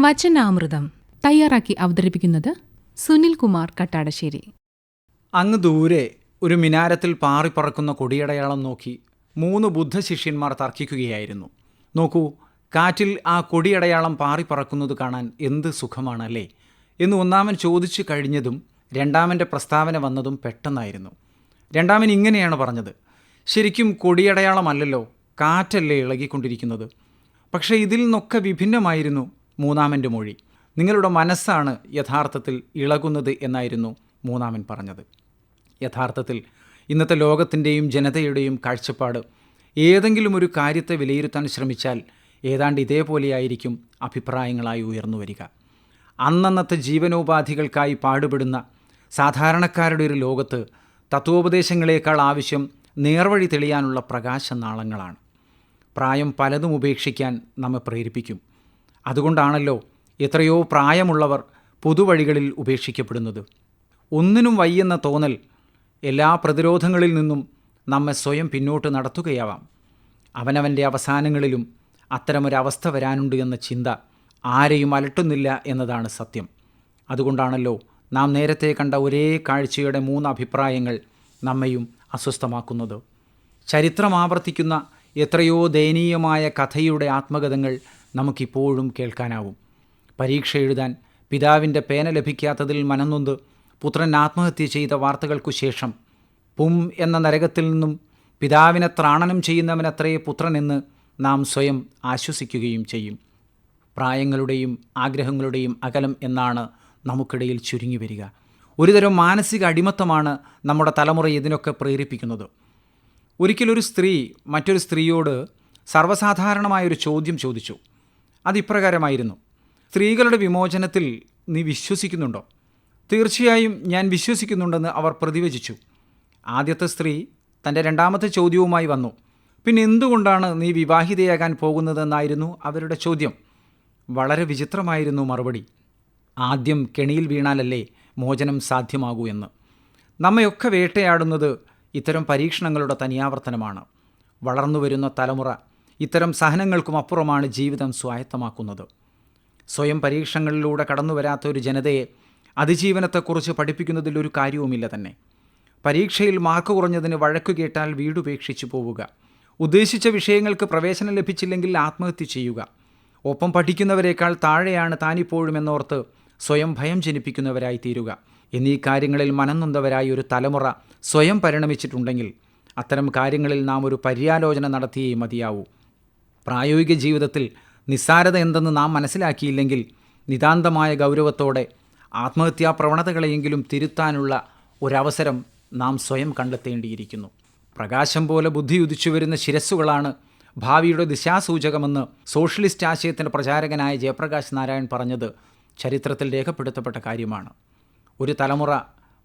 വചനാമൃതം തയ്യാറാക്കി അവതരിപ്പിക്കുന്നത് സുനിൽ കുമാർ കട്ടാടശ്ശേരി. അങ്ങ് ദൂരെ ഒരു മിനാരത്തിൽ പാറിപ്പറക്കുന്ന കൊടിയടയാളം നോക്കി 3 ബുദ്ധശിഷ്യന്മാർ തർക്കിക്കുകയായിരുന്നു. നോക്കൂ, കാറ്റിൽ ആ കൊടിയടയാളം പാറിപ്പറക്കുന്നത് കാണാൻ എന്ത് സുഖമാണല്ലേ എന്ന് ഒന്നാമൻ ചോദിച്ചു കഴിഞ്ഞതും രണ്ടാമൻ്റെ പ്രസ്താവന വന്നതും പെട്ടെന്നായിരുന്നു. രണ്ടാമൻ ഇങ്ങനെയാണ് പറഞ്ഞത്: ശരിക്കും കൊടിയടയാളമല്ലല്ലോ, കാറ്റല്ലേ ഇളകിക്കൊണ്ടിരിക്കുന്നത്. പക്ഷേ ഇതിൽ നിന്നൊക്കെ വിഭിന്നമായിരുന്നു മൂന്നാമൻ്റെ മൊഴി. നിങ്ങളുടെ മനസ്സാണ് യഥാർത്ഥത്തിൽ ഇളകുന്നത് എന്നായിരുന്നു മൂന്നാമൻ പറഞ്ഞത്. യഥാർത്ഥത്തിൽ ഇന്നത്തെ ലോകത്തിൻ്റെയും ജനതയുടെയും കാഴ്ചപ്പാട് ഏതെങ്കിലും ഒരു കാര്യത്തെ വിലയിരുത്താൻ ശ്രമിച്ചാൽ ഏതാണ്ട് ഇതേപോലെയായിരിക്കും അഭിപ്രായങ്ങളായി ഉയർന്നു വരിക. അന്നന്നത്തെ ജീവനോപാധികൾക്കായി പാടുപെടുന്ന സാധാരണക്കാരുടെ ഒരു ലോകത്ത് തത്വോപദേശങ്ങളേക്കാൾ ആവശ്യം നേർവഴി തെളിയാനുള്ള പ്രകാശനാളങ്ങളാണ്. പ്രായം പലതും ഉപേക്ഷിക്കാൻ നമ്മെ പ്രേരിപ്പിക്കും. അതുകൊണ്ടാണല്ലോ എത്രയോ പ്രായമുള്ളവർ പുതുവഴികളിൽ ഉപേക്ഷിക്കപ്പെടുന്നത്. ഒന്നിനും വയ്യെന്ന തോന്നൽ എല്ലാ പ്രതിരോധങ്ങളിൽ നിന്നും നമ്മെ സ്വയം പിന്നോട്ട് നടത്തുകയാവാം. അവനവൻ്റെ അവസാനങ്ങളിലും അത്തരമൊരവസ്ഥ വരാനുണ്ട് എന്ന ചിന്ത ആരെയും അലട്ടുന്നില്ല എന്നതാണ് സത്യം. അതുകൊണ്ടാണല്ലോ നാം നേരത്തെ കണ്ട ഒരേ കാഴ്ചയുടെ 3 അഭിപ്രായങ്ങൾ നമ്മെയും അസ്വസ്ഥമാക്കുന്നത്. ചരിത്രം ആവർത്തിക്കുന്ന എത്രയോ ദയനീയമായ കഥയുടെ ആത്മകഥകൾ നമുക്കിപ്പോഴും കേൾക്കാനാവും. പരീക്ഷ എഴുതാൻ പിതാവിൻ്റെ പേന ലഭിക്കാത്തതിൽ മനംനൊന്ത് പുത്രൻ ആത്മഹത്യ ചെയ്ത വാർത്തകൾക്കു ശേഷം പും എന്ന നരകത്തിൽ നിന്നും പിതാവിനെ ത്രാണനം ചെയ്യുന്നവനത്രേ പുത്രനെന്ന് നാം സ്വയം ആശ്വസിക്കുകയും ചെയ്യും. പ്രായങ്ങളുടെയും ആഗ്രഹങ്ങളുടെയും അകലം എന്നാണ് നമുക്കിടയിൽ ചുരുങ്ങി വരിക. ഒരുതരം മാനസിക അടിമത്തമാണ് നമ്മുടെ തലമുറ ഇതിനൊക്കെ പ്രേരിപ്പിക്കുന്നത്. ഒരിക്കലൊരു സ്ത്രീ മറ്റൊരു സ്ത്രീയോട് സർവ്വസാധാരണമായൊരു ചോദ്യം ചോദിച്ചു. അതിപ്രകാരമായിരുന്നു: സ്ത്രീകളുടെ വിമോചനത്തിൽ നീ വിശ്വസിക്കുന്നുണ്ടോ? തീർച്ചയായും ഞാൻ വിശ്വസിക്കുന്നുണ്ടെന്ന് അവർ പ്രതിവചിച്ചു. ആദ്യത്തെ സ്ത്രീ തൻ്റെ രണ്ടാമത്തെ ചോദ്യവുമായി വന്നു. പിന്നെ എന്തുകൊണ്ടാണ് നീ വിവാഹിതയാകാൻ പോകുന്നതെന്നായിരുന്നു അവരുടെ ചോദ്യം. വളരെ വിചിത്രമായിരുന്നു മറുപടി. ആദ്യം കെണിയിൽ വീണാലല്ലേ മോചനം സാധ്യമാകൂ എന്ന്. നമ്മയൊക്കെ വേട്ടയാടുന്നത് ഇത്തരം പരീക്ഷണങ്ങളുടെ തനിയാവർത്തനമാണ്. വളർന്നു വരുന്ന തലമുറ ഇത്തരം സഹനങ്ങൾക്കും അപ്പുറമാണ് ജീവിതം സ്വായത്തമാക്കുന്നത്. സ്വയം പരീക്ഷണങ്ങളിലൂടെ കടന്നു വരാത്ത ഒരു ജനതയെ അതിജീവനത്തെക്കുറിച്ച് പഠിപ്പിക്കുന്നതിലൊരു കാര്യവുമില്ല തന്നെ. പരീക്ഷയിൽ മാർക്ക് കുറഞ്ഞതിന് വഴക്കു കേട്ടാൽ വീടുപേക്ഷിച്ചു പോവുക, ഉദ്ദേശിച്ച വിഷയങ്ങൾക്ക് പ്രവേശനം ലഭിച്ചില്ലെങ്കിൽ ആത്മഹത്യ ചെയ്യുക, ഒപ്പം പഠിക്കുന്നവരേക്കാൾ താഴെയാണ് താനിപ്പോഴും എന്നോർത്ത് സ്വയം ഭയം ജനിപ്പിക്കുന്നവരായി തീരുക എന്നീ കാര്യങ്ങളിൽ മനംനൊന്തവരായി ഒരു തലമുറ സ്വയം പരിണമിച്ചിട്ടുണ്ടെങ്കിൽ അത്തരം കാര്യങ്ങളിൽ നാം ഒരു പര്യാലോചന നടത്തിയേ മതിയാവൂ. പ്രായോഗിക ജീവിതത്തിൽ നിസ്സാരത എന്തെന്ന് നാം മനസ്സിലാക്കിയില്ലെങ്കിൽ നിതാന്തമായ ഗൗരവത്തോടെ ആത്മഹത്യാ പ്രവണതകളെയെങ്കിലും തിരുത്താനുള്ള ഒരവസരം നാം സ്വയം കണ്ടെത്തേണ്ടിയിരിക്കുന്നു. പ്രകാശം പോലെ ബുദ്ധി ഉദിച്ചു വരുന്ന ശിരസ്സുകളാണ് ഭാവിയുടെ ദിശാസൂചകമെന്ന് സോഷ്യലിസ്റ്റ് ആശയത്തിൻ്റെ പ്രചാരകനായ ജയപ്രകാശ് നാരായൺ പറഞ്ഞത് ചരിത്രത്തിൽ രേഖപ്പെടുത്തപ്പെട്ട കാര്യമാണ്. ഒരു തലമുറ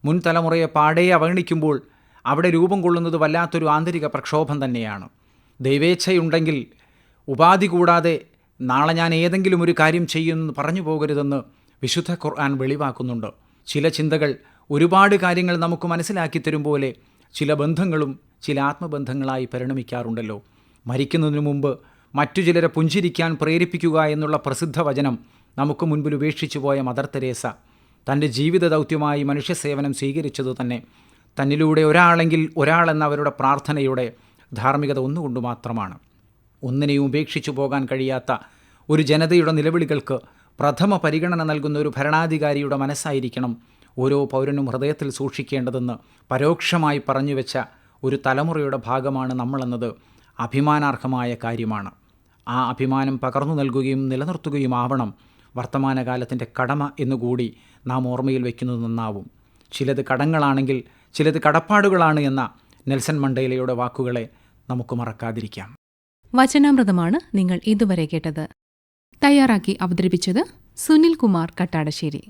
മുൻ തലമുറയെ പാടെ അവഗണിക്കുമ്പോൾ അവിടെ രൂപം കൊള്ളുന്നത് വല്ലാത്തൊരു ആന്തരിക പ്രക്ഷോഭം തന്നെയാണ്. ദൈവേച്ഛയുണ്ടെങ്കിൽ ഉപാധി കൂടാതെ നാളെ ഞാൻ ഏതെങ്കിലും ഒരു കാര്യം ചെയ്യുമെന്ന് പറഞ്ഞു പോകരുതെന്ന് വിശുദ്ധ ഖുർആൻ വെളിവാക്കുന്നുണ്ട്. ചില ചിന്തകൾ ഒരുപാട് കാര്യങ്ങൾ നമുക്ക് മനസ്സിലാക്കി തരും പോലെ ചില ബന്ധങ്ങളും ചില ആത്മബന്ധങ്ങളായി പരിണമിക്കാറുണ്ടല്ലോ. മരിക്കുന്നതിനു മുമ്പ് മറ്റു ചിലരെ പുഞ്ചിരിക്കാൻ പ്രേരിപ്പിക്കുക എന്നുള്ള പ്രസിദ്ധ വചനം നമുക്ക് മുൻപിൽ ഉപേക്ഷിച്ചു പോയ മദർ തെരേസ തൻ്റെ ജീവിത ദൗത്യമായി മനുഷ്യസേവനം സ്വീകരിച്ചത് തന്നെ തന്നിലൂടെ ഒരാളെങ്കിൽ ഒരാളെന്ന അവരുടെ പ്രാർത്ഥനയുടെ ധാർമ്മികത ഒന്നുകൊണ്ട് മാത്രമാണ്. ഒന്നിനെയും ഉപേക്ഷിച്ചു പോകാൻ കഴിയാത്ത ഒരു ജനതയുടെ നിലവിളികൾക്ക് പ്രഥമ പരിഗണന നൽകുന്ന ഒരു ഭരണാധികാരിയുടെ മനസ്സായിരിക്കണം ഓരോ പൗരനും ഹൃദയത്തിൽ സൂക്ഷിക്കേണ്ടതെന്ന് പരോക്ഷമായി പറഞ്ഞുവെച്ച ഒരു തലമുറയുടെ ഭാഗമാണ് നമ്മളെന്നത് അഭിമാനാർഹമായ കാര്യമാണ്. ആ അഭിമാനം പകർന്നു നൽകുകയും നിലനിർത്തുകയും ആവണം വർത്തമാനകാലത്തിൻ്റെ കടമ എന്നുകൂടി നാം ഓർമ്മയിൽ വയ്ക്കുന്നത് നന്നാവും. ചിലത് കടങ്ങളാണെങ്കിൽ ചിലത് കടപ്പാടുകളാണ് എന്ന നെൽസൺ മണ്ടേലയുടെ വാക്കുകളെ നമുക്ക് മറക്കാതിരിക്കാം. വചനാമൃതമാണ് നിങ്ങൾ ഇതുവരെ കേട്ടത്. തയ്യാറാക്കി അവതരിപ്പിച്ചത് സുനിൽ കുമാർ കട്ടാടശ്ശേരി.